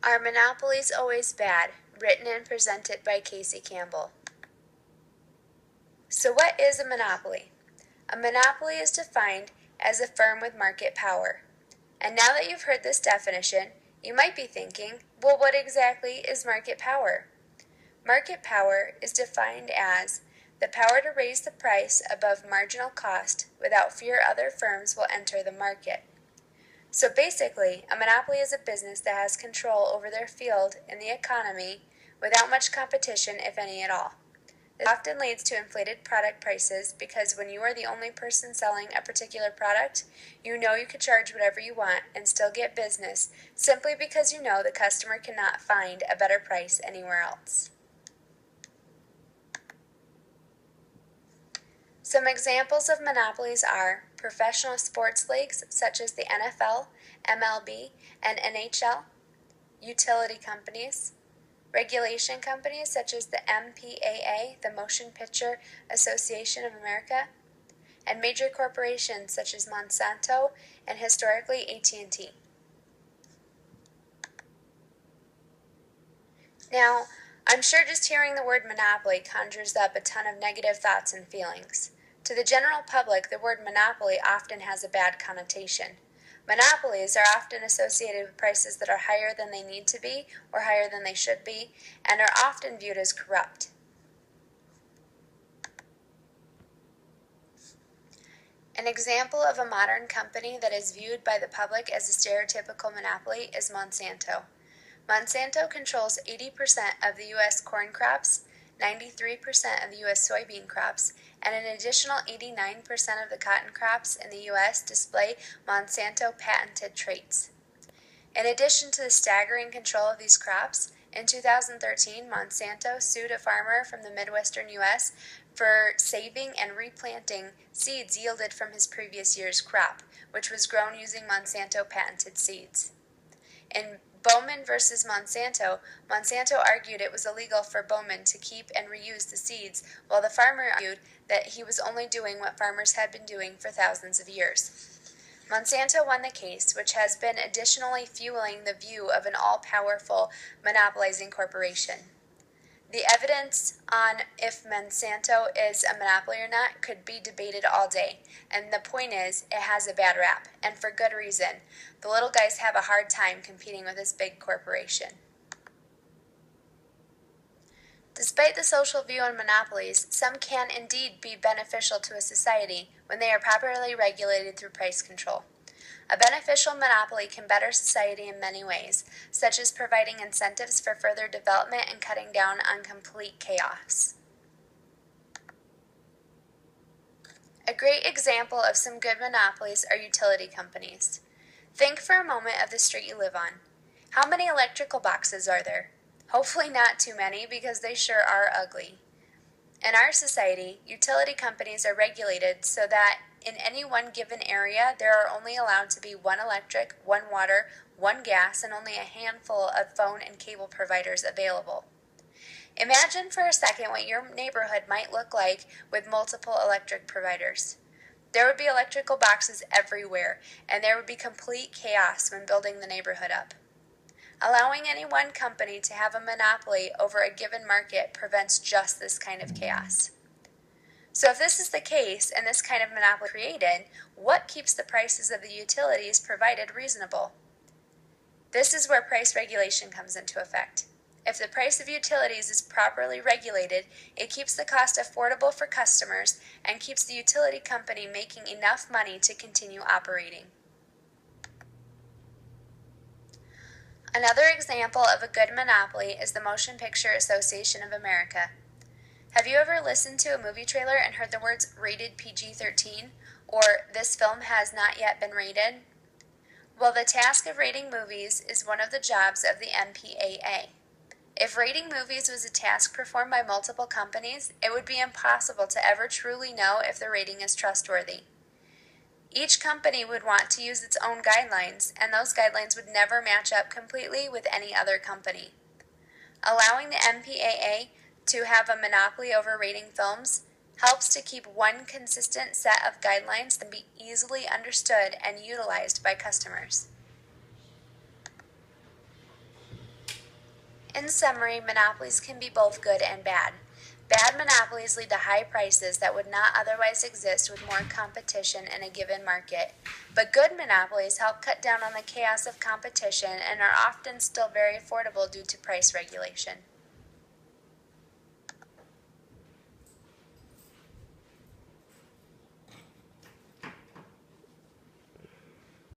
Are monopolies always bad? Written and presented by Kaci, Campbell. So what is a monopoly? A monopoly is defined as a firm with market power. And now that you've heard this definition, you might be thinking, well, what exactly is market power? Market power is defined as the power to raise the price above marginal cost without fear other firms will enter the market. So basically, a monopoly is a business that has control over their field in the economy without much competition, if any at all. This often leads to inflated product prices because when you are the only person selling a particular product, you know you could charge whatever you want and still get business simply because you know the customer cannot find a better price anywhere else. Some examples of monopolies are professional sports leagues such as the NFL, MLB, and NHL, utility companies, regulation companies such as the MPAA, the Motion Picture Association of America, and major corporations such as Monsanto and historically AT&T. Now, I'm sure just hearing the word monopoly conjures up a ton of negative thoughts and feelings. To the general public, the word monopoly often has a bad connotation. Monopolies are often associated with prices that are higher than they need to be or higher than they should be, and are often viewed as corrupt. An example of a modern company that is viewed by the public as a stereotypical monopoly is Monsanto. Monsanto controls 80% of the U.S. corn crops, 93% of the U.S. soybean crops, and an additional 89% of the cotton crops in the U.S. display Monsanto patented traits. In addition to the staggering control of these crops, in 2013, Monsanto sued a farmer from the Midwestern U.S. for saving and replanting seeds yielded from his previous year's crop, which was grown using Monsanto patented seeds. In Bowman versus Monsanto, Monsanto argued it was illegal for Bowman to keep and reuse the seeds, while the farmer argued that he was only doing what farmers had been doing for thousands of years. Monsanto won the case, which has been additionally fueling the view of an all-powerful monopolizing corporation. The evidence on if Monsanto is a monopoly or not could be debated all day, and the point is, it has a bad rap, and for good reason. The little guys have a hard time competing with this big corporation. Despite the social view on monopolies, some can indeed be beneficial to a society when they are properly regulated through price control. A beneficial monopoly can better society in many ways, such as providing incentives for further development and cutting down on complete chaos. A great example of some good monopolies are utility companies. Think for a moment of the street you live on. How many electrical boxes are there? Hopefully not too many, because they sure are ugly. In our society, utility companies are regulated so that in any one given area, there are only allowed to be one electric, one water, one gas, and only a handful of phone and cable providers available. Imagine for a second what your neighborhood might look like with multiple electric providers. There would be electrical boxes everywhere, and there would be complete chaos when building the neighborhood up. Allowing any one company to have a monopoly over a given market prevents just this kind of chaos. So if this is the case, and this kind of monopoly created, what keeps the prices of the utilities provided reasonable? This is where price regulation comes into effect. If the price of utilities is properly regulated, it keeps the cost affordable for customers and keeps the utility company making enough money to continue operating. Another example of a good monopoly is the Motion Picture Association of America. Have you ever listened to a movie trailer and heard the words rated PG-13 or this film has not yet been rated? Well, the task of rating movies is one of the jobs of the MPAA. If rating movies was a task performed by multiple companies, it would be impossible to ever truly know if the rating is trustworthy. Each company would want to use its own guidelines, and those guidelines would never match up completely with any other company. Allowing the MPAA to have a monopoly over rating films helps to keep one consistent set of guidelines that can be easily understood and utilized by customers. In summary, monopolies can be both good and bad. Bad monopolies lead to high prices that would not otherwise exist with more competition in a given market. But good monopolies help cut down on the chaos of competition and are often still very affordable due to price regulation.